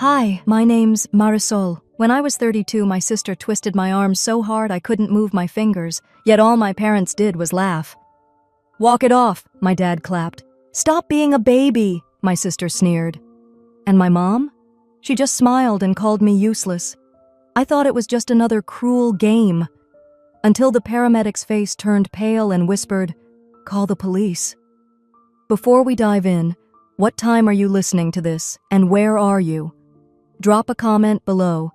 Hi, my name's Marisol. When I was 32, my sister twisted my arm so hard I couldn't move my fingers, yet all my parents did was laugh. Walk it off, my dad clapped. Stop being a baby, my sister sneered. And my mom? She just smiled and called me useless. I thought it was just another cruel game, until the paramedic's face turned pale and whispered, "Call the police." Before we dive in, what time are you listening to this, and where are you? Drop a comment below.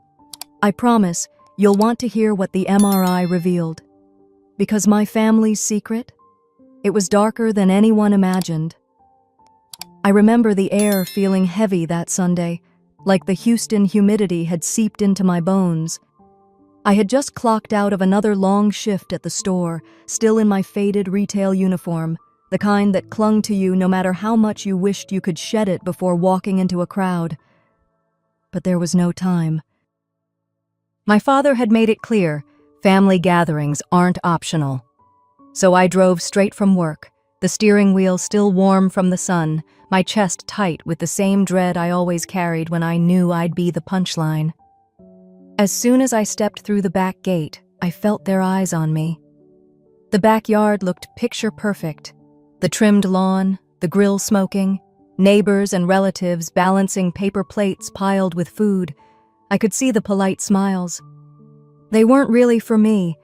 I promise you'll want to hear what the MRI revealed. Because my family's secret? It was darker than anyone imagined. I remember the air feeling heavy that Sunday, like the Houston humidity had seeped into my bones. I had just clocked out of another long shift at the store, still in my faded retail uniform, the kind that clung to you no matter how much you wished you could shed it before walking into a crowd. But there was no time. My father had made it clear, family gatherings aren't optional. So I drove straight from work, the steering wheel still warm from the sun, my chest tight with the same dread I always carried when I knew I'd be the punchline. As soon as I stepped through the back gate, I felt their eyes on me. The backyard looked picture perfect. The trimmed lawn, the grill smoking, neighbors and relatives balancing paper plates piled with food. I could see the polite smiles. They weren't really for me.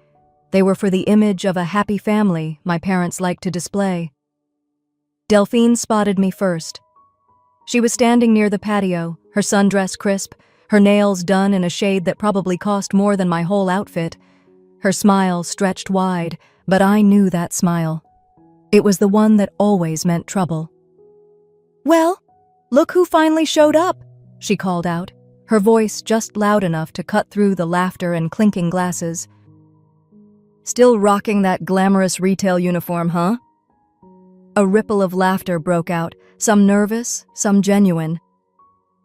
They were for the image of a happy family my parents liked to display. Delphine spotted me first. She was standing near the patio, her sundress crisp, her nails done in a shade that probably cost more than my whole outfit. Her smile stretched wide, but I knew that smile. It was the one that always meant trouble. "Well, look who finally showed up," she called out, her voice just loud enough to cut through the laughter and clinking glasses. "Still rocking that glamorous retail uniform, huh?" A ripple of laughter broke out, some nervous, some genuine.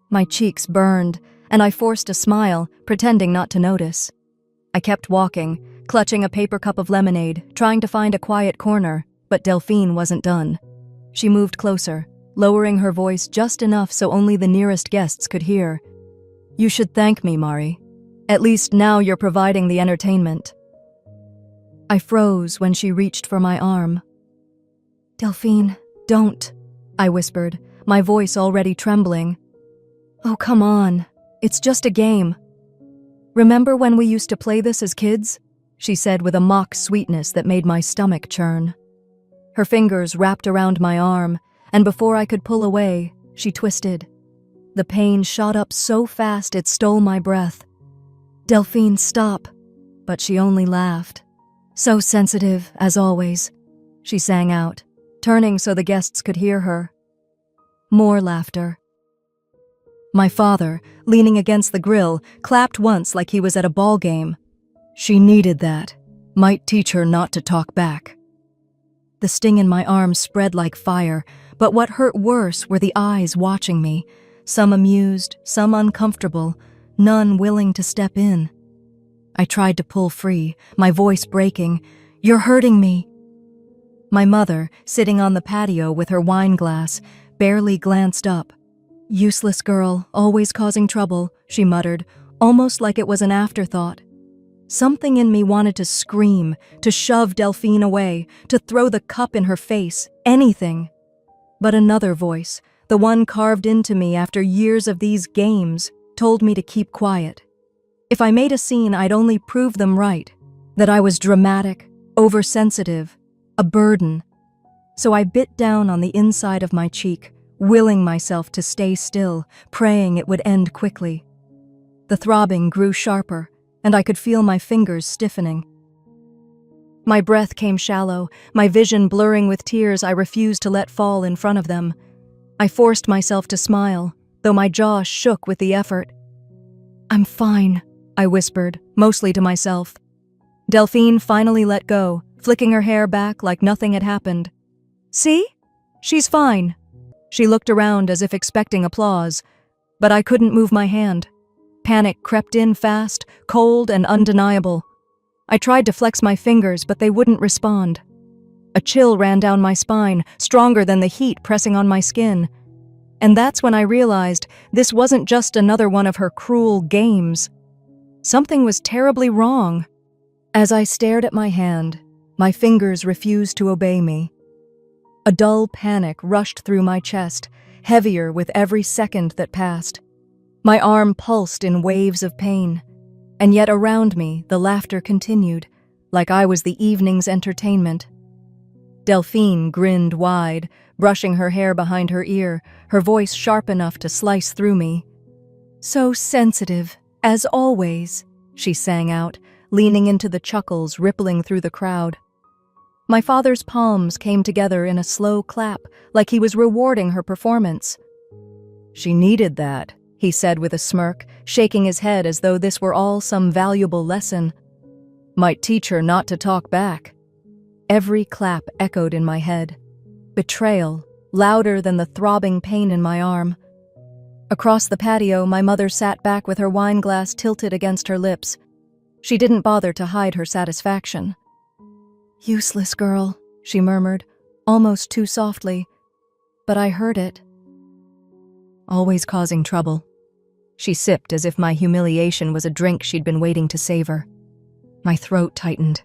My cheeks burned, and I forced a smile, pretending not to notice. I kept walking, clutching a paper cup of lemonade, trying to find a quiet corner, but Delphine wasn't done. She moved closer, lowering her voice just enough so only the nearest guests could hear. "You should thank me, Mari. At least now you're providing the entertainment." I froze when she reached for my arm. "Delphine, don't," I whispered, my voice already trembling. "Oh, come on. It's just a game. Remember when we used to play this as kids?" she said with a mock sweetness that made my stomach churn. Her fingers wrapped around my arm, and before I could pull away, she twisted. The pain shot up so fast it stole my breath. "Delphine, stop." But she only laughed. "So sensitive, as always," she sang out, turning so the guests could hear her. More laughter. My father, leaning against the grill, clapped once like he was at a ball game. "She needed that. Might teach her not to talk back." The sting in my arm spread like fire, but what hurt worse were the eyes watching me, some amused, some uncomfortable, none willing to step in. I tried to pull free, my voice breaking. "You're hurting me." My mother, sitting on the patio with her wine glass, barely glanced up. "Useless girl, always causing trouble," she muttered, almost like it was an afterthought. Something in me wanted to scream, to shove Delphine away, to throw the cup in her face, anything. But another voice, the one carved into me after years of these games, told me to keep quiet. If I made a scene, I'd only prove them right, that I was dramatic, oversensitive, a burden. So I bit down on the inside of my cheek, willing myself to stay still, praying it would end quickly. The throbbing grew sharper, and I could feel my fingers stiffening. My breath came shallow, my vision blurring with tears I refused to let fall in front of them. I forced myself to smile, though my jaw shook with the effort. "I'm fine," I whispered, mostly to myself. Delphine finally let go, flicking her hair back like nothing had happened. "See? She's fine." She looked around as if expecting applause, but I couldn't move my hand. Panic crept in fast, cold and undeniable. I tried to flex my fingers, but they wouldn't respond. A chill ran down my spine, stronger than the heat pressing on my skin. And that's when I realized this wasn't just another one of her cruel games. Something was terribly wrong. As I stared at my hand, my fingers refused to obey me. A dull panic rushed through my chest, heavier with every second that passed. My arm pulsed in waves of pain, and yet around me the laughter continued, like I was the evening's entertainment. Delphine grinned wide, brushing her hair behind her ear, her voice sharp enough to slice through me. "So sensitive, as always," she sang out, leaning into the chuckles rippling through the crowd. My father's palms came together in a slow clap, like he was rewarding her performance. "She needed that," he said with a smirk, shaking his head as though this were all some valuable lesson. "Might teach her not to talk back." Every clap echoed in my head. Betrayal, louder than the throbbing pain in my arm. Across the patio, my mother sat back with her wine glass tilted against her lips. She didn't bother to hide her satisfaction. "Useless girl," she murmured, almost too softly, but I heard it. "Always causing trouble." She sipped as if my humiliation was a drink she'd been waiting to savor. My throat tightened.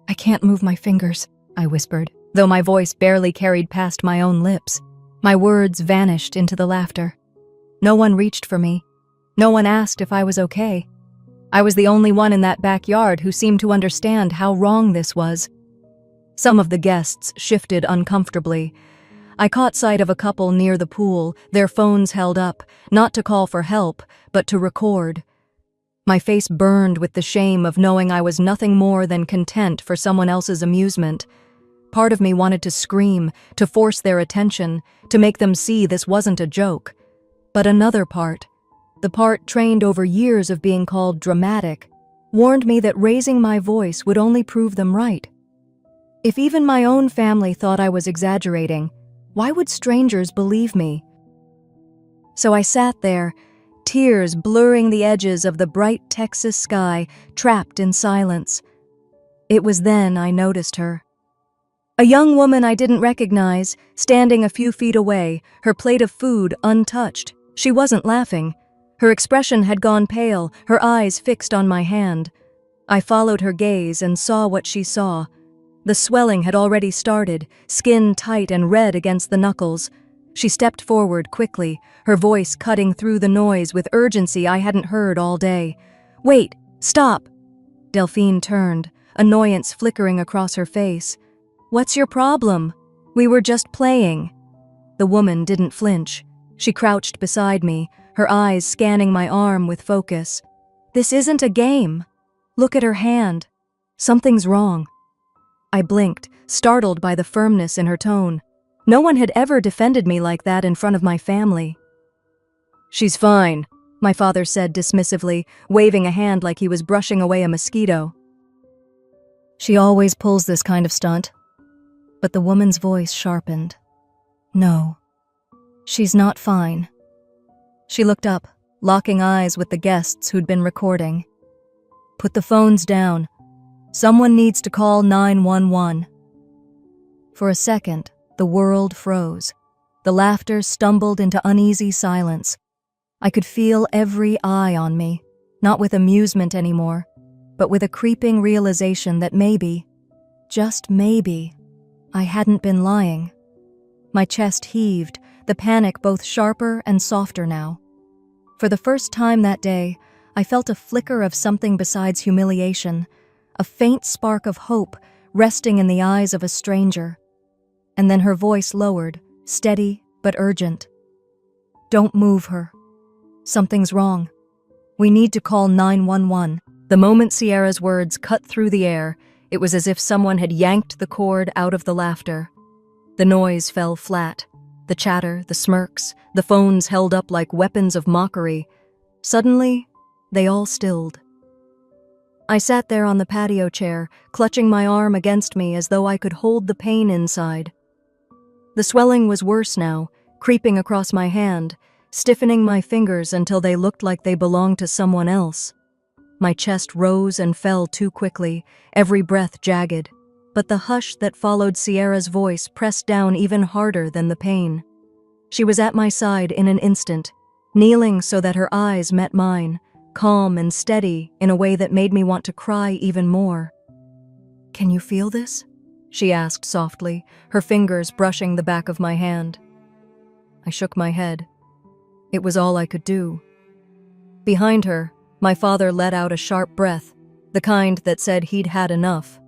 I can't move my fingers," I whispered, though my voice barely carried past my own lips. My words vanished into the laughter. No one reached for me. No one asked if I was okay. I was the only one in that backyard who seemed to understand how wrong this was. Some of the guests shifted uncomfortably. I caught sight of a couple near the pool, their phones held up, not to call for help, but to record. My face burned with the shame of knowing I was nothing more than content for someone else's amusement. Part of me wanted to scream, to force their attention, to make them see this wasn't a joke. But another part, the part trained over years of being called dramatic, warned me that raising my voice would only prove them right. If even my own family thought I was exaggerating, why would strangers believe me? So I sat there, tears blurring the edges of the bright Texas sky, trapped in silence. It was then I noticed her. A young woman I didn't recognize, standing a few feet away, her plate of food untouched. She wasn't laughing. Her expression had gone pale, her eyes fixed on my hand. I followed her gaze and saw what she saw. The swelling had already started, skin tight and red against the knuckles. She stepped forward quickly, her voice cutting through the noise with urgency I hadn't heard all day. "Wait! Stop!" Delphine turned, annoyance flickering across her face. "What's your problem? We were just playing." The woman didn't flinch. She crouched beside me, her eyes scanning my arm with focus. "This isn't a game. Look at her hand. Something's wrong." I blinked, startled by the firmness in her tone. No one had ever defended me like that in front of my family. "She's fine," my father said dismissively, waving a hand like he was brushing away a mosquito. "She always pulls this kind of stunt." But the woman's voice sharpened. "No, she's not fine." She looked up, locking eyes with the guests who'd been recording. "Put the phones down. Someone needs to call 911. For a second, the world froze. The laughter stumbled into uneasy silence. I could feel every eye on me, not with amusement anymore, but with a creeping realization that maybe, just maybe, I hadn't been lying. My chest heaved, the panic both sharper and softer now. For the first time that day, I felt a flicker of something besides humiliation, a faint spark of hope resting in the eyes of a stranger. And then her voice lowered, steady but urgent. "Don't move her. Something's wrong. We need to call 911. The moment Sierra's words cut through the air, it was as if someone had yanked the cord out of the laughter. The noise fell flat. The chatter, the smirks, the phones held up like weapons of mockery. Suddenly, they all stilled. I sat there on the patio chair, clutching my arm against me as though I could hold the pain inside. The swelling was worse now, creeping across my hand, stiffening my fingers until they looked like they belonged to someone else. My chest rose and fell too quickly, every breath jagged, but the hush that followed Sierra's voice pressed down even harder than the pain. She was at my side in an instant, kneeling so that her eyes met mine, calm and steady in a way that made me want to cry even more. "Can you feel this?" she asked softly, her fingers brushing the back of my hand. I shook my head. It was all I could do. Behind her, my father let out a sharp breath, the kind that said he'd had enough.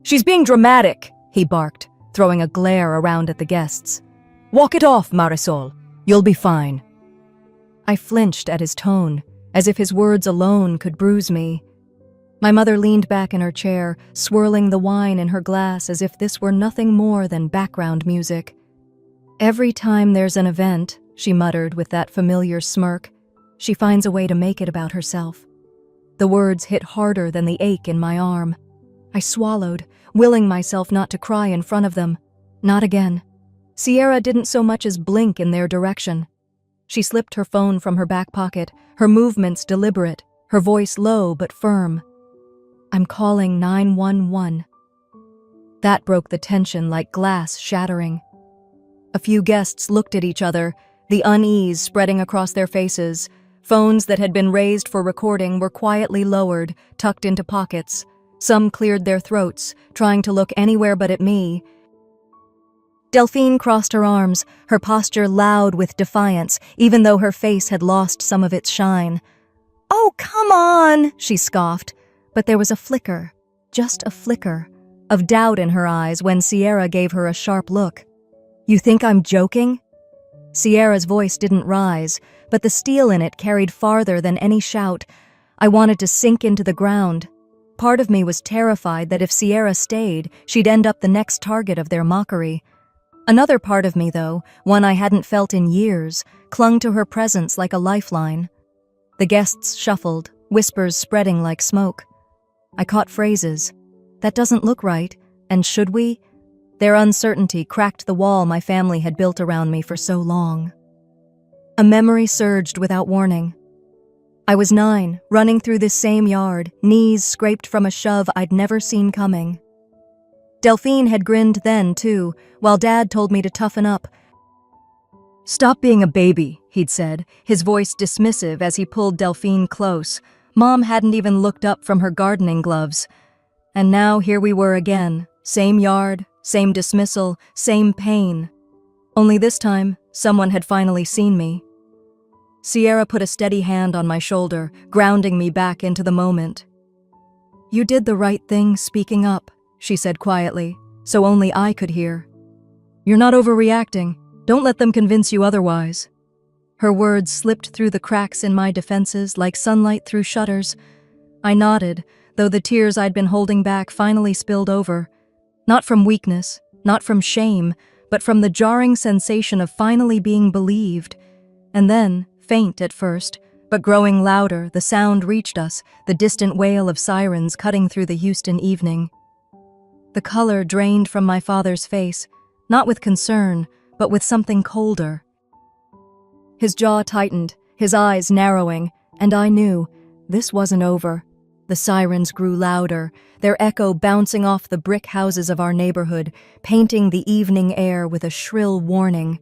"She's being dramatic," he barked, throwing a glare around at the guests. "Walk it off, Marisol. You'll be fine." I flinched at his tone, as if his words alone could bruise me. My mother leaned back in her chair, swirling the wine in her glass as if this were nothing more than background music. "Every time there's an event," she muttered with that familiar smirk, "she finds a way to make it about herself." The words hit harder than the ache in my arm. I swallowed, willing myself not to cry in front of them. Not again. Sierra didn't so much as blink in their direction. She slipped her phone from her back pocket, her movements deliberate, her voice low but firm. "I'm calling 911. That broke the tension like glass shattering. A few guests looked at each other, the unease spreading across their faces. Phones that had been raised for recording were quietly lowered, tucked into pockets. Some cleared their throats, trying to look anywhere but at me. Delphine crossed her arms, her posture loud with defiance, even though her face had lost some of its shine. "Oh, come on," she scoffed, but there was a flicker, just a flicker, of doubt in her eyes when Sierra gave her a sharp look. "You think I'm joking?" Sierra's voice didn't rise, but the steel in it carried farther than any shout. I wanted to sink into the ground. Part of me was terrified that if Sierra stayed, she'd end up the next target of their mockery. Another part of me, though, one I hadn't felt in years, clung to her presence like a lifeline. The guests shuffled, whispers spreading like smoke. I caught phrases. "That doesn't look right," and "should we?" Their uncertainty cracked the wall my family had built around me for so long. A memory surged without warning. I was 9, running through this same yard, knees scraped from a shove I'd never seen coming. Delphine had grinned then, too, while Dad told me to toughen up. "Stop being a baby," he'd said, his voice dismissive as he pulled Delphine close. Mom hadn't even looked up from her gardening gloves. And now here we were again, same yard, same dismissal, same pain. Only this time, someone had finally seen me. Sierra put a steady hand on my shoulder, grounding me back into the moment. "You did the right thing speaking up," she said quietly, so only I could hear. "You're not overreacting. Don't let them convince you otherwise." Her words slipped through the cracks in my defenses like sunlight through shutters. I nodded, though the tears I'd been holding back finally spilled over. Not from weakness, not from shame, but from the jarring sensation of finally being believed. And then, faint at first, but growing louder, the sound reached us, the distant wail of sirens cutting through the Houston evening. The color drained from my father's face, not with concern, but with something colder. His jaw tightened, his eyes narrowing, and I knew this wasn't over. The sirens grew louder, their echo bouncing off the brick houses of our neighborhood, painting the evening air with a shrill warning.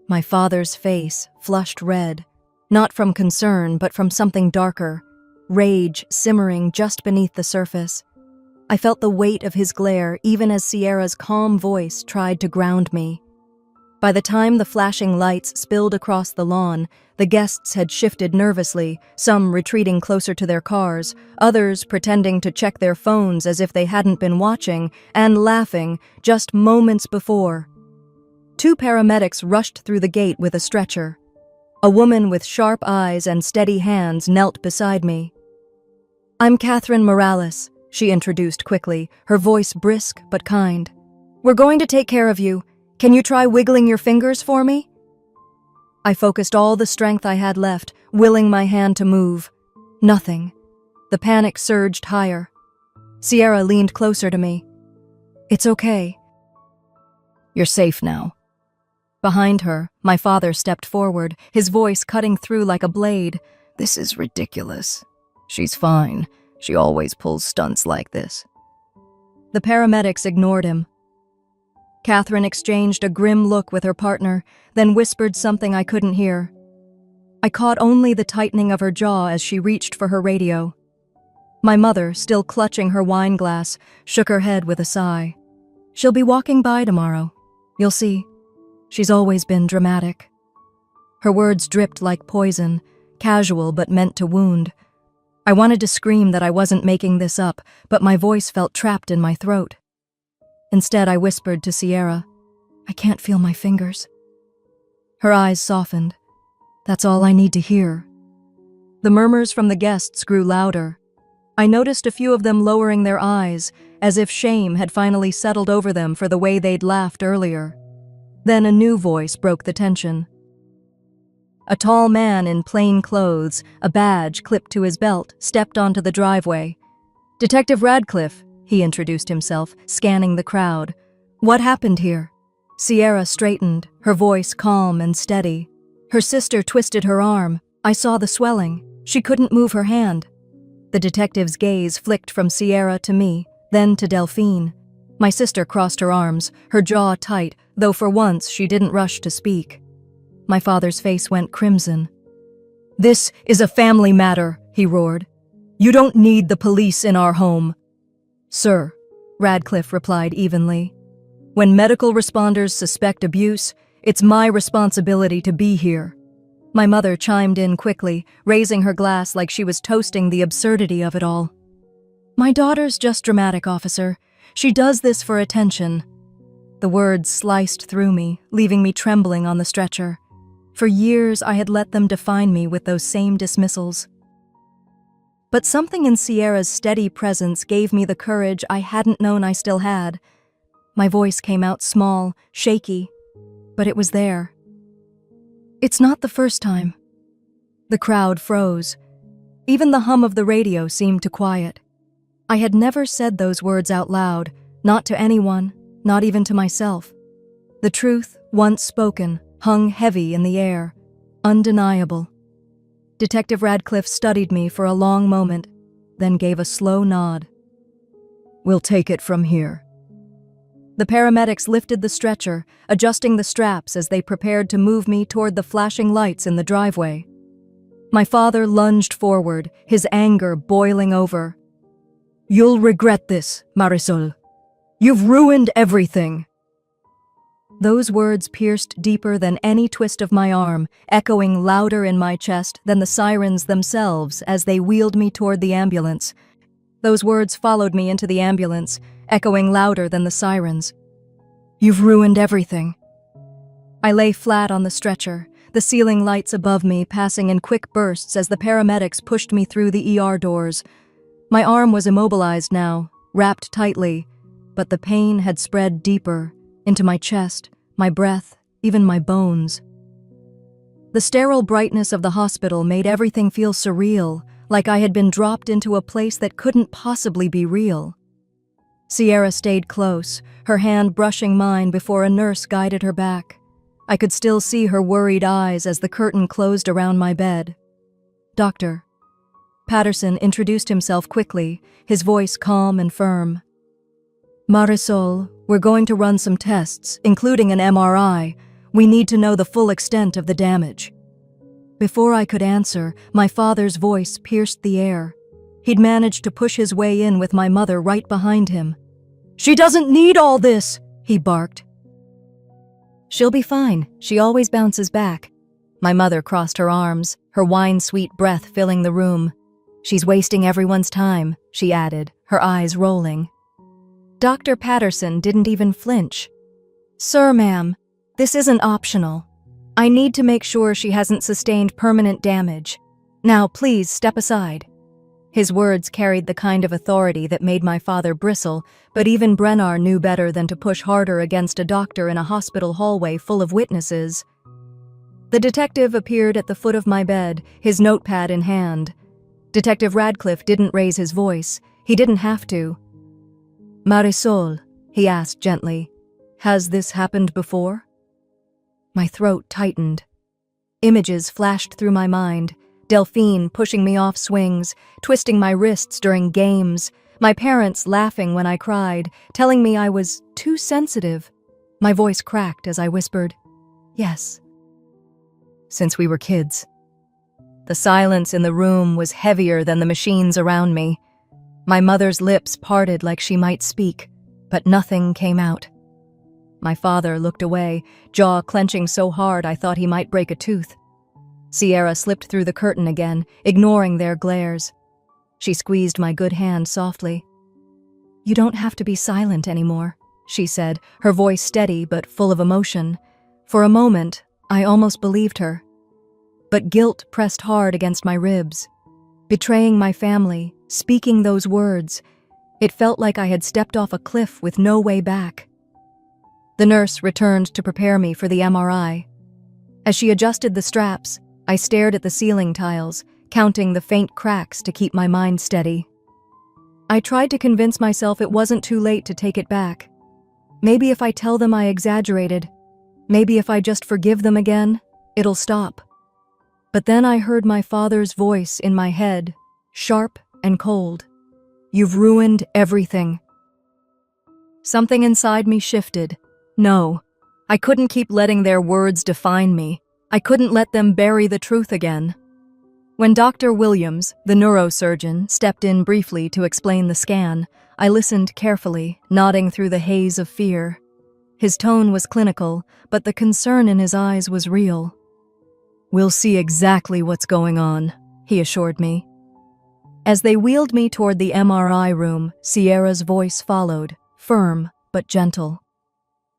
My father's face flushed red, not from concern, but from something darker, rage simmering just beneath the surface. I felt the weight of his glare even as Sierra's calm voice tried to ground me. By the time the flashing lights spilled across the lawn, the guests had shifted nervously, some retreating closer to their cars, others pretending to check their phones as if they hadn't been watching, and laughing just moments before. 2 paramedics rushed through the gate with a stretcher. A woman with sharp eyes and steady hands knelt beside me. "I'm Catherine Morales," she introduced quickly, her voice brisk but kind. "We're going to take care of you. Can you try wiggling your fingers for me?" I focused all the strength I had left, willing my hand to move. Nothing. The panic surged higher. Sierra leaned closer to me. "It's okay. You're safe now." Behind her, my father stepped forward, his voice cutting through like a blade. "This is ridiculous. She's fine. She always pulls stunts like this." The paramedics ignored him. Catherine exchanged a grim look with her partner, then whispered something I couldn't hear. I caught only the tightening of her jaw as she reached for her radio. My mother, still clutching her wine glass, shook her head with a sigh. She'll be walking by tomorrow. You'll see. She's always been dramatic. Her words dripped like poison, casual but meant to wound. I wanted to scream that I wasn't making this up, but my voice felt trapped in my throat. Instead, I whispered to Sierra, I can't feel my fingers. Her eyes softened. That's all I need to hear. The murmurs from the guests grew louder. I noticed a few of them lowering their eyes, as if shame had finally settled over them for the way they'd laughed earlier. Then a new voice broke the tension. A tall man in plain clothes, a badge clipped to his belt, stepped onto the driveway. Detective Radcliffe, he introduced himself, scanning the crowd. What happened here? Sierra straightened, her voice calm and steady. Her sister twisted her arm. I saw the swelling. She couldn't move her hand. The detective's gaze flicked from Sierra to me, then to Delphine. My sister crossed her arms, her jaw tight, though for once she didn't rush to speak. My father's face went crimson. This is a family matter, he roared. You don't need the police in our home. Sir, Radcliffe replied evenly. When medical responders suspect abuse, it's my responsibility to be here. My mother chimed in quickly, raising her glass like she was toasting the absurdity of it all. My daughter's just dramatic, officer. She does this for attention. The words sliced through me, leaving me trembling on the stretcher. For years, I had let them define me with those same dismissals. But something in Sierra's steady presence gave me the courage I hadn't known I still had. My voice came out small, shaky, but it was there. It's not the first time. The crowd froze. Even the hum of the radio seemed to quiet. I had never said those words out loud, not to anyone, not even to myself. The truth, once spoken, hung heavy in the air, undeniable. Detective Radcliffe studied me for a long moment, then gave a slow nod. We'll take it from here. The paramedics lifted the stretcher, adjusting the straps as they prepared to move me toward the flashing lights in the driveway. My father lunged forward, his anger boiling over. You'll regret this, Marisol. You've ruined everything. Those words pierced deeper than any twist of my arm, echoing louder in my chest than the sirens themselves as they wheeled me toward the ambulance. Those words followed me into the ambulance, echoing louder than the sirens. You've ruined everything. I lay flat on the stretcher, the ceiling lights above me passing in quick bursts as the paramedics pushed me through the ER doors. My arm was immobilized now, wrapped tightly, but the pain had spread deeper, into my chest, my breath, even my bones. The sterile brightness of the hospital made everything feel surreal, like I had been dropped into a place that couldn't possibly be real. Sierra stayed close, her hand brushing mine before a nurse guided her back. I could still see her worried eyes as the curtain closed around my bed. Doctor. Patterson introduced himself quickly, his voice calm and firm. Marisol, we're going to run some tests, including an MRI. We need to know the full extent of the damage. Before I could answer, my father's voice pierced the air. He'd managed to push his way in with my mother right behind him. She doesn't need all this, he barked. She'll be fine. She always bounces back. My mother crossed her arms, her wine-sweet breath filling the room. She's wasting everyone's time, she added, her eyes rolling. Dr. Patterson didn't even flinch. Sir, ma'am, this isn't optional. I need to make sure she hasn't sustained permanent damage. Now, please step aside. His words carried the kind of authority that made my father bristle, but even Brennar knew better than to push harder against a doctor in a hospital hallway full of witnesses. The detective appeared at the foot of my bed, his notepad in hand. Detective Radcliffe didn't raise his voice. He didn't have to. Marisol, he asked gently, has this happened before? My throat tightened. Images flashed through my mind. Delphine pushing me off swings, twisting my wrists during games, my parents laughing when I cried, telling me I was too sensitive. My voice cracked as I whispered, "Yes." Since we were kids. The silence in the room was heavier than the machines around me. My mother's lips parted like she might speak, but nothing came out. My father looked away, jaw clenching so hard I thought he might break a tooth. Sierra slipped through the curtain again, ignoring their glares. She squeezed my good hand softly. "You don't have to be silent anymore," she said, her voice steady but full of emotion. For a moment, I almost believed her. But guilt pressed hard against my ribs. Betraying my family, speaking those words, it felt like I had stepped off a cliff with no way back. The nurse returned to prepare me for the MRI. As she adjusted the straps, I stared at the ceiling tiles, counting the faint cracks to keep my mind steady. I tried to convince myself it wasn't too late to take it back. Maybe if I tell them I exaggerated, maybe if I just forgive them again, it'll stop. But then I heard my father's voice in my head, sharp and cold. "You've ruined everything." Something inside me shifted. No, I couldn't keep letting their words define me. I couldn't let them bury the truth again. When Dr. Williams, the neurosurgeon, stepped in briefly to explain the scan, I listened carefully, nodding through the haze of fear. His tone was clinical, but the concern in his eyes was real. "We'll see exactly what's going on," he assured me. As they wheeled me toward the MRI room, Sierra's voice followed, firm but gentle.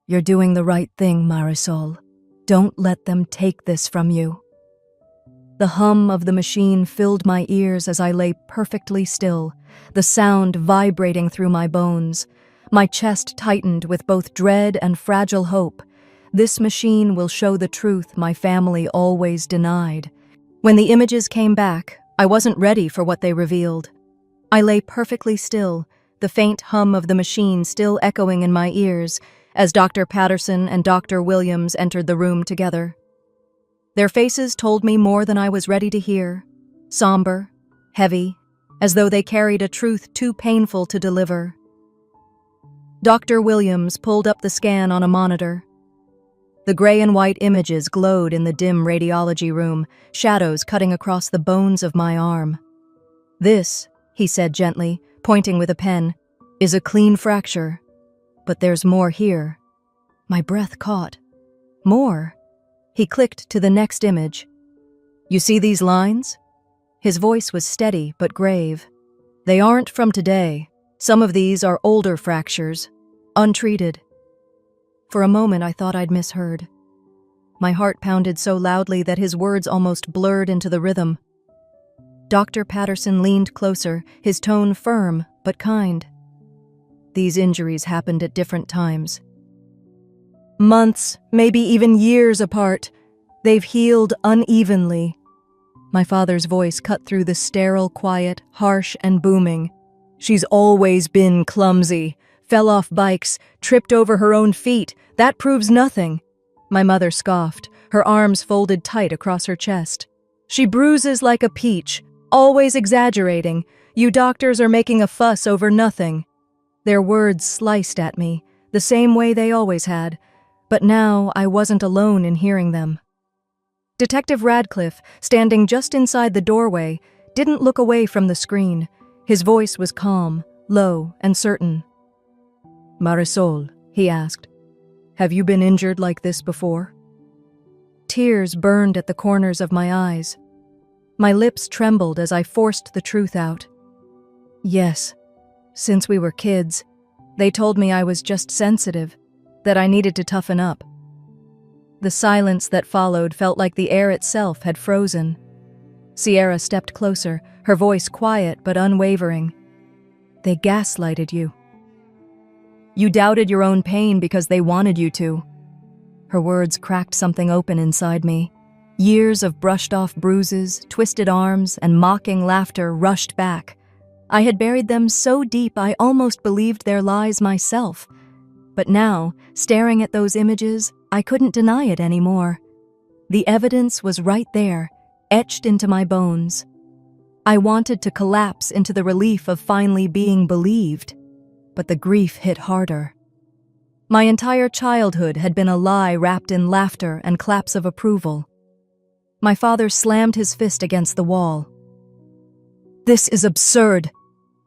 "You're doing the right thing, Marisol. Don't let them take this from you." The hum of the machine filled my ears as I lay perfectly still, the sound vibrating through my bones. My chest tightened with both dread and fragile hope. This machine will show the truth my family always denied. When the images came back, I wasn't ready for what they revealed. I lay perfectly still, the faint hum of the machine still echoing in my ears, as Dr. Patterson and Dr. Williams entered the room together. Their faces told me more than I was ready to hear, somber, heavy, as though they carried a truth too painful to deliver. Dr. Williams pulled up the scan on a monitor. The gray and white images glowed in the dim radiology room, shadows cutting across the bones of my arm. "This," he said gently, pointing with a pen, "is a clean fracture. But there's more here." My breath caught. More? He clicked to the next image. "You see these lines?" His voice was steady but grave. "They aren't from today. Some of these are older fractures, untreated." For a moment I thought I'd misheard. My heart pounded so loudly that his words almost blurred into the rhythm. Dr. Patterson leaned closer, his tone firm but kind. "These injuries happened at different times. Months, maybe even years apart. They've healed unevenly." My father's voice cut through the sterile quiet, harsh and booming. "She's always been clumsy. Fell off bikes, tripped over her own feet. That proves nothing." My mother scoffed, her arms folded tight across her chest. "She bruises like a peach, always exaggerating. You doctors are making a fuss over nothing." Their words sliced at me, the same way they always had, but now I wasn't alone in hearing them. Detective Radcliffe, standing just inside the doorway, didn't look away from the screen. His voice was calm, low, and certain. "Marisol," he asked, "have you been injured like this before?" Tears burned at the corners of my eyes. My lips trembled as I forced the truth out. "Yes, since we were kids. They told me I was just sensitive, that I needed to toughen up." The silence that followed felt like the air itself had frozen. Sierra stepped closer, her voice quiet but unwavering. "They gaslighted you. You doubted your own pain because they wanted you to." Her words cracked something open inside me. Years of brushed-off bruises, twisted arms, and mocking laughter rushed back. I had buried them so deep I almost believed their lies myself. But now, staring at those images, I couldn't deny it anymore. The evidence was right there, etched into my bones. I wanted to collapse into the relief of finally being believed, but the grief hit harder. My entire childhood had been a lie wrapped in laughter and claps of approval. My father slammed his fist against the wall. "This is absurd.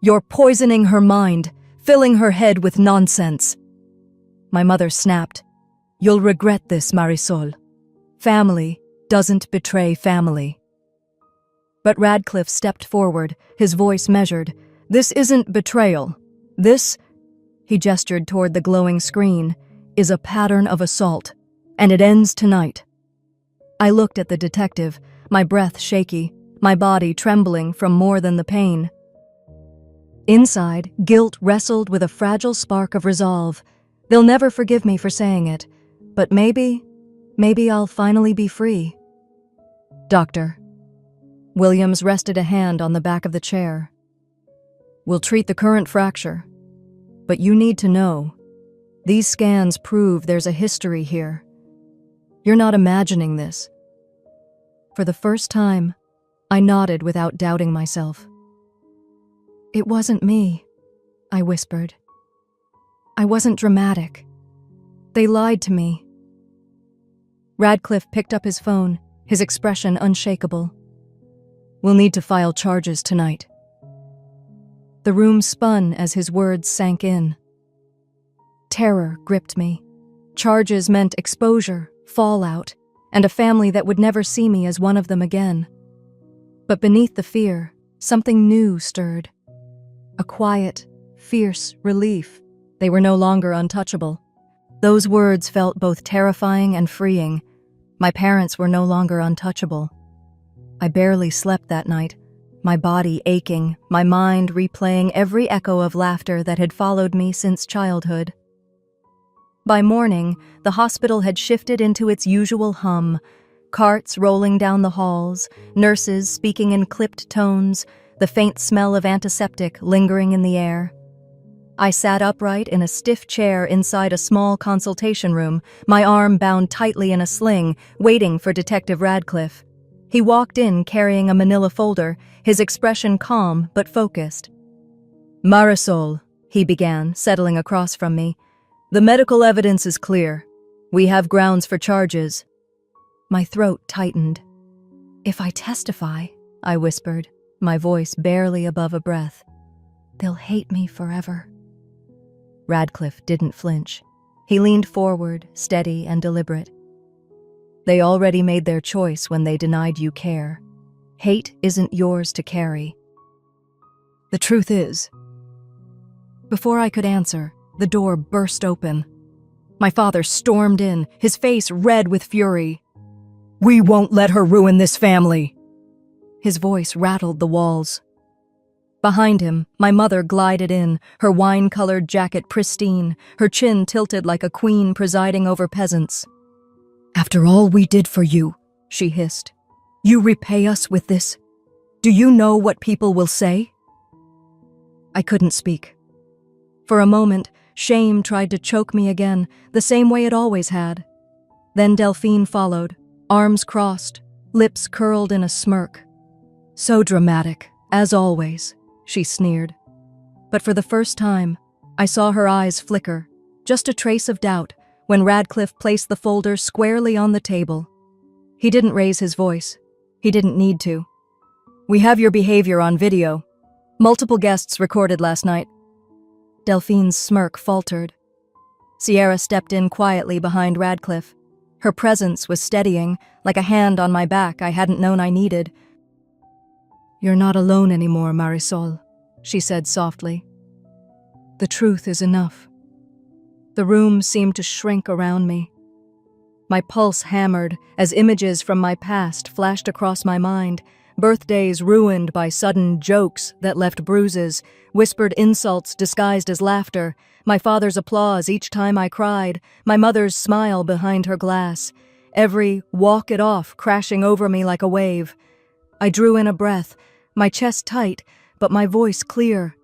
You're poisoning her mind, filling her head with nonsense." My mother snapped. "You'll regret this, Marisol. Family doesn't betray family." But Radcliffe stepped forward, his voice measured. "This isn't betrayal. This," he gestured toward the glowing screen, "is a pattern of assault, and it ends tonight." I looked at the detective, my breath shaky, my body trembling from more than the pain. Inside, guilt wrestled with a fragile spark of resolve. They'll never forgive me for saying it, but maybe I'll finally be free. "Doctor." Williams rested a hand on the back of the chair. "We'll treat the current fracture, but you need to know, these scans prove there's a history here. You're not imagining this." For the first time, I nodded without doubting myself. "It wasn't me," I whispered. "I wasn't dramatic. They lied to me." Radcliffe picked up his phone, his expression unshakable. "We'll need to file charges tonight." The room spun as his words sank in. Terror gripped me. Charges meant exposure, fallout, and a family that would never see me as one of them again. But beneath the fear, something new stirred. A quiet, fierce relief. They were no longer untouchable. Those words felt both terrifying and freeing. My parents were no longer untouchable. I barely slept that night, my body aching, my mind replaying every echo of laughter that had followed me since childhood. By morning, the hospital had shifted into its usual hum, carts rolling down the halls, nurses speaking in clipped tones, the faint smell of antiseptic lingering in the air. I sat upright in a stiff chair inside a small consultation room, my arm bound tightly in a sling, waiting for Detective Radcliffe. He walked in carrying a manila folder, his expression calm but focused. "Marisol," he began, settling across from me, "the medical evidence is clear. We have grounds for charges." My throat tightened. "If I testify," I whispered, my voice barely above a breath, "they'll hate me forever." Radcliffe didn't flinch. He leaned forward, steady and deliberate. "They already made their choice when they denied you care. Hate isn't yours to carry." "The truth is..." Before I could answer, the door burst open. My father stormed in, his face red with fury. "We won't let her ruin this family!" His voice rattled the walls. Behind him, my mother glided in, her wine-colored jacket pristine, her chin tilted like a queen presiding over peasants. "After all we did for you," she hissed, "you repay us with this? Do you know what people will say?" I couldn't speak. For a moment, shame tried to choke me again, the same way it always had. Then Delphine followed, arms crossed, lips curled in a smirk. "So dramatic, as always," she sneered. But for the first time, I saw her eyes flicker, just a trace of doubt, when Radcliffe placed the folder squarely on the table. He didn't raise his voice. He didn't need to. "We have your behavior on video. Multiple guests recorded last night." Delphine's smirk faltered. Sierra stepped in quietly behind Radcliffe. Her presence was steadying, like a hand on my back I hadn't known I needed. "You're not alone anymore, Marisol," she said softly. "The truth is enough." The room seemed to shrink around me. My pulse hammered as images from my past flashed across my mind, birthdays ruined by sudden jokes that left bruises, whispered insults disguised as laughter, my father's applause each time I cried, my mother's smile behind her glass, every walk it off crashing over me like a wave. I drew in a breath, my chest tight, but my voice clear.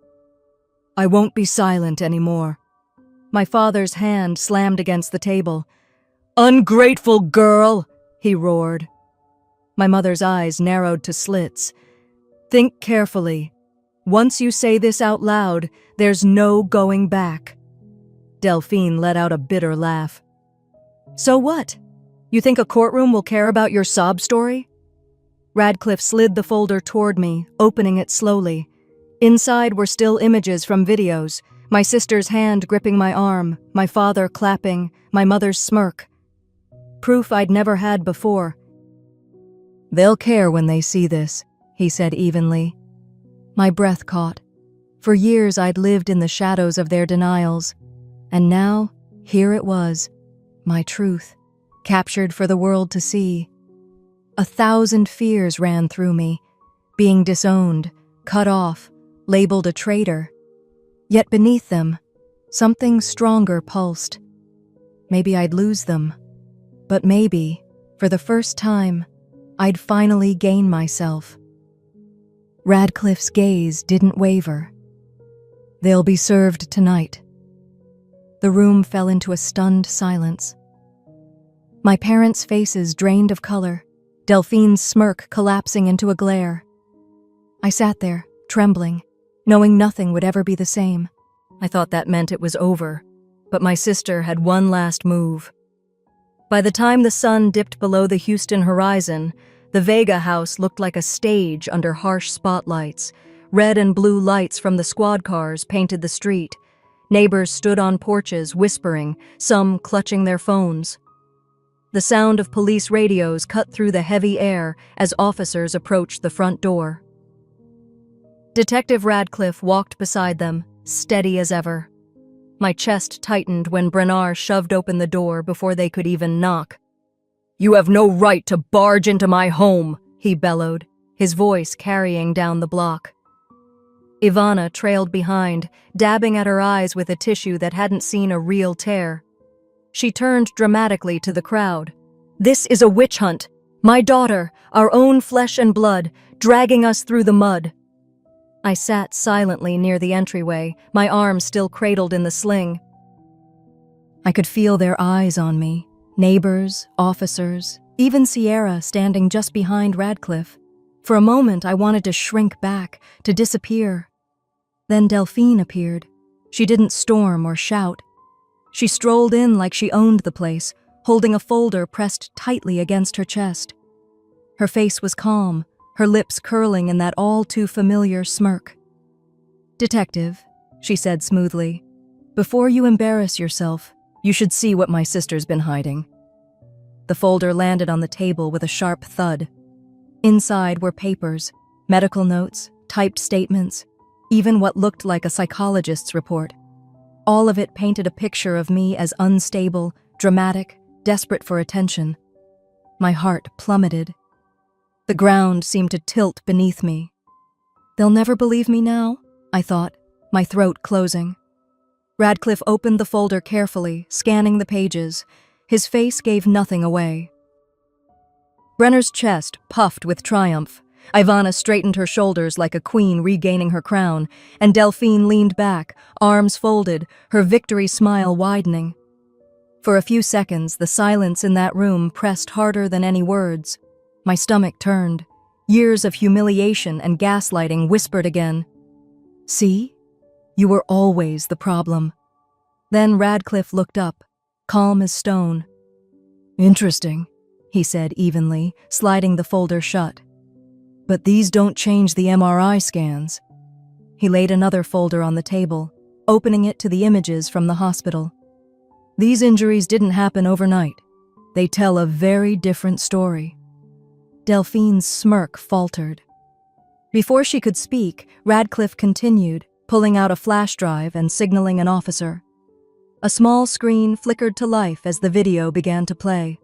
"I won't be silent anymore." My father's hand slammed against the table. "Ungrateful girl!" he roared. My mother's eyes narrowed to slits. "Think carefully. Once you say this out loud, there's no going back." Delphine let out a bitter laugh. So what? You think a courtroom will care about your sob story? Radcliffe slid the folder toward me, opening it slowly. Inside were still images from videos, my sister's hand gripping my arm, my father clapping, my mother's smirk. Proof I'd never had before. They'll care when they see this, he said evenly. My breath caught. For years I'd lived in the shadows of their denials, and now, here it was, my truth, captured for the world to see. 1,000 fears ran through me, being disowned, cut off, labeled a traitor. Yet beneath them, something stronger pulsed. Maybe I'd lose them, but maybe, for the first time, I'd finally gain myself. Radcliffe's gaze didn't waver. They'll be served tonight. The room fell into a stunned silence. My parents' faces drained of color, Delphine's smirk collapsing into a glare. I sat there, trembling, knowing nothing would ever be the same. I thought that meant it was over, but my sister had one last move. By the time the sun dipped below the Houston horizon, the Vega house looked like a stage under harsh spotlights. Red and blue lights from the squad cars painted the street. Neighbors stood on porches, whispering, some clutching their phones. The sound of police radios cut through the heavy air as officers approached the front door. Detective Radcliffe walked beside them, steady as ever. My chest tightened when Brennar shoved open the door before they could even knock. "You have no right to barge into my home," he bellowed, his voice carrying down the block. Ivana trailed behind, dabbing at her eyes with a tissue that hadn't seen a real tear. She turned dramatically to the crowd. "This is a witch hunt. My daughter, our own flesh and blood, dragging us through the mud." I sat silently near the entryway, my arm still cradled in the sling. I could feel their eyes on me, neighbors, officers, even Sierra standing just behind Radcliffe. For a moment, I wanted to shrink back, to disappear. Then Delphine appeared. She didn't storm or shout. She strolled in like she owned the place, holding a folder pressed tightly against her chest. Her face was calm, her lips curling in that all-too-familiar smirk. "Detective," she said smoothly, "before you embarrass yourself, you should see what my sister's been hiding." The folder landed on the table with a sharp thud. Inside were papers, medical notes, typed statements, even what looked like a psychologist's report. All of it painted a picture of me as unstable, dramatic, desperate for attention. My heart plummeted. The ground seemed to tilt beneath me. They'll never believe me now, I thought, my throat closing. Radcliffe opened the folder carefully, scanning the pages. His face gave nothing away. Brenner's chest puffed with triumph. Ivana straightened her shoulders like a queen regaining her crown, and Delphine leaned back, arms folded, her victory smile widening. For a few seconds, the silence in that room pressed harder than any words. My stomach turned. Years of humiliation and gaslighting whispered again. "See? You were always the problem." Then Radcliffe looked up, calm as stone. "Interesting," he said evenly, sliding the folder shut. "But these don't change the MRI scans." He laid another folder on the table, opening it to the images from the hospital. "These injuries didn't happen overnight. They tell a very different story." Delphine's smirk faltered. Before she could speak, Radcliffe continued, pulling out a flash drive and signaling an officer. A small screen flickered to life as the video began to play.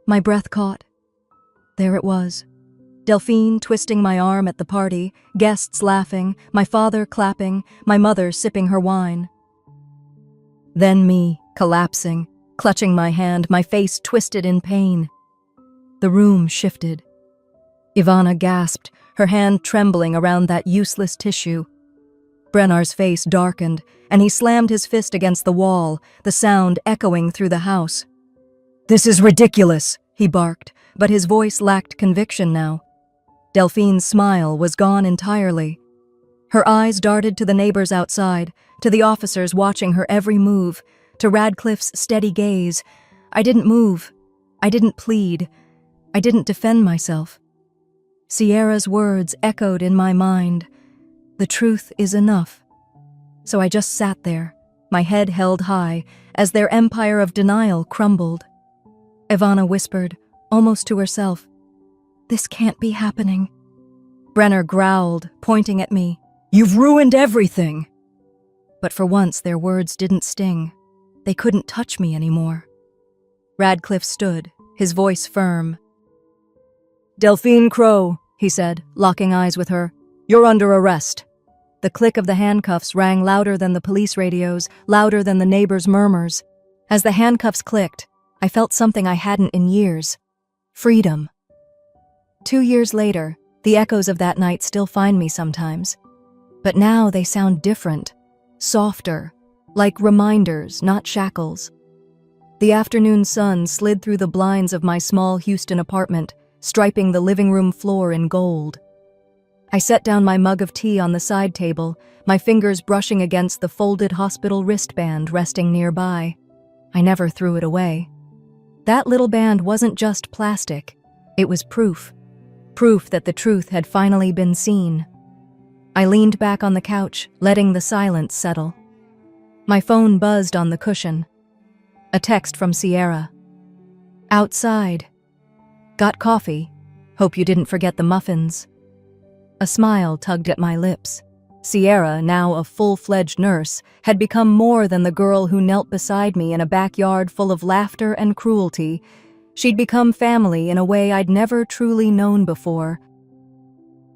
My breath caught. There it was. Delphine twisting my arm at the party, guests laughing, my father clapping, my mother sipping her wine. Then me, collapsing, clutching my hand, my face twisted in pain. The room shifted. Ivana gasped, her hand trembling around that useless tissue. Brennar's face darkened, and he slammed his fist against the wall, the sound echoing through the house. "This is ridiculous," he barked, but his voice lacked conviction now. Delphine's smile was gone entirely. Her eyes darted to the neighbors outside, to the officers watching her every move, to Radcliffe's steady gaze. I didn't move. I didn't plead. I didn't defend myself. Sierra's words echoed in my mind. The truth is enough. So I just sat there, my head held high, as their empire of denial crumbled. Ivana whispered, almost to herself, "This can't be happening." Brenner growled, pointing at me. "You've ruined everything!" But for once their words didn't sting. They couldn't touch me anymore. Radcliffe stood, his voice firm. "Delphine Crowe," he said, locking eyes with her, "you're under arrest." The click of the handcuffs rang louder than the police radios, louder than the neighbors' murmurs. As the handcuffs clicked, I felt something I hadn't in years. Freedom. 2 years later, the echoes of that night still find me sometimes. But now they sound different, softer, like reminders, not shackles. The afternoon sun slid through the blinds of my small Houston apartment, striping the living room floor in gold. I set down my mug of tea on the side table, my fingers brushing against the folded hospital wristband resting nearby. I never threw it away. That little band wasn't just plastic. It was proof. Proof that the truth had finally been seen. I leaned back on the couch, letting the silence settle. My phone buzzed on the cushion. A text from Sierra. "Outside. Got coffee. Hope you didn't forget the muffins." A smile tugged at my lips. Sierra, now a full-fledged nurse, had become more than the girl who knelt beside me in a backyard full of laughter and cruelty. She'd become family in a way I'd never truly known before.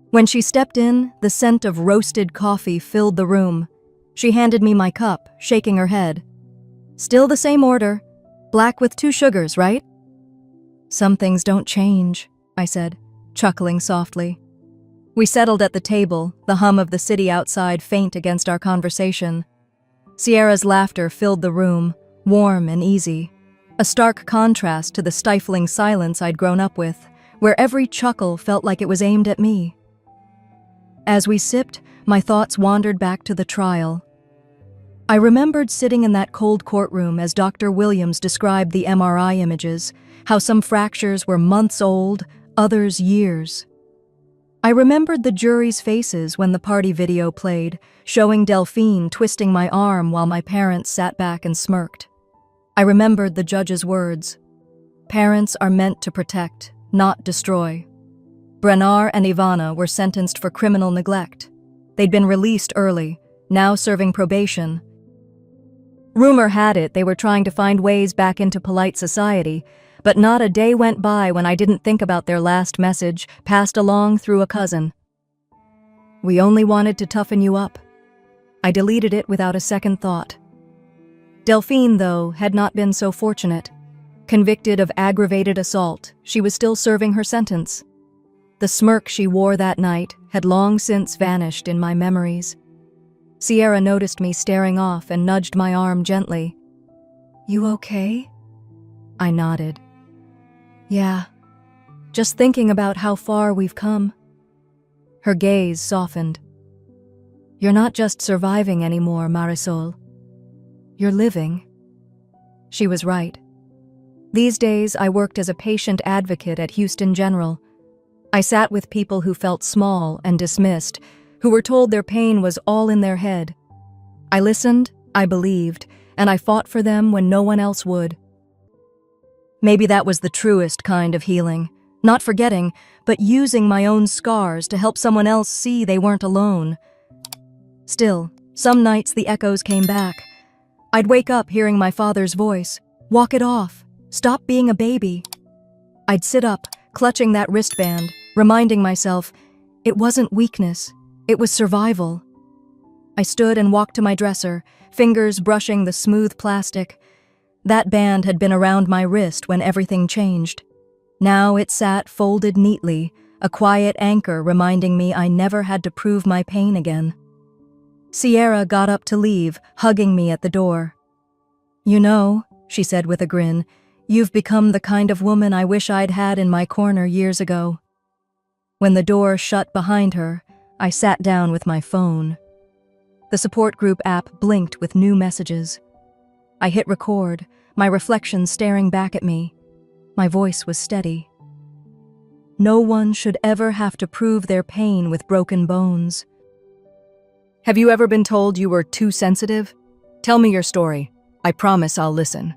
When she stepped in, the scent of roasted coffee filled the room. She handed me my cup, shaking her head. "Still the same order. Black with 2 sugars, right?" "Some things don't change," I said, chuckling softly. We settled at the table, the hum of the city outside faint against our conversation. Sierra's laughter filled the room, warm and easy. A stark contrast to the stifling silence I'd grown up with, where every chuckle felt like it was aimed at me. As we sipped, my thoughts wandered back to the trial. I remembered sitting in that cold courtroom as Dr. Williams described the MRI images, how some fractures were months old, others years. I remembered the jury's faces when the party video played, showing Delphine twisting my arm while my parents sat back and smirked. I remembered the judge's words. Parents are meant to protect, not destroy. Brenner and Ivana were sentenced for criminal neglect. They'd been released early, now serving probation. Rumor had it they were trying to find ways back into polite society, but not a day went by when I didn't think about their last message, passed along through a cousin. "We only wanted to toughen you up." I deleted it without a second thought. Delphine, though, had not been so fortunate. Convicted of aggravated assault, she was still serving her sentence. The smirk she wore that night had long since vanished in my memories. Sierra noticed me staring off and nudged my arm gently. "You okay?" I nodded. "Yeah, just thinking about how far we've come." Her gaze softened. "You're not just surviving anymore, Marisol. You're living." She was right. These days, I worked as a patient advocate at Houston General. I sat with people who felt small and dismissed, who were told their pain was all in their head. I listened, I believed, and I fought for them when no one else would. Maybe that was the truest kind of healing, not forgetting, but using my own scars to help someone else see they weren't alone. Still, some nights the echoes came back. I'd wake up hearing my father's voice, "Walk it off. Stop being a baby." I'd sit up, clutching that wristband, reminding myself, it wasn't weakness, it was survival. I stood and walked to my dresser, fingers brushing the smooth plastic. That band had been around my wrist when everything changed. Now it sat folded neatly, a quiet anchor reminding me I never had to prove my pain again. Sierra got up to leave, hugging me at the door. "You know," she said with a grin, "you've become the kind of woman I wish I'd had in my corner years ago." When the door shut behind her, I sat down with my phone. The support group app blinked with new messages. I hit record, my reflection staring back at me. My voice was steady. No one should ever have to prove their pain with broken bones. Have you ever been told you were too sensitive? Tell me your story. I promise I'll listen.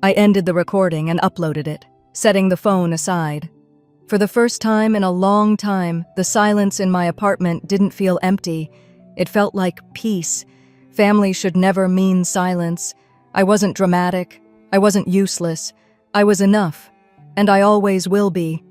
I ended the recording and uploaded it, setting the phone aside. For the first time in a long time, the silence in my apartment didn't feel empty. It felt like peace. Family should never mean silence. I wasn't dramatic. I wasn't useless. I was enough. And I always will be.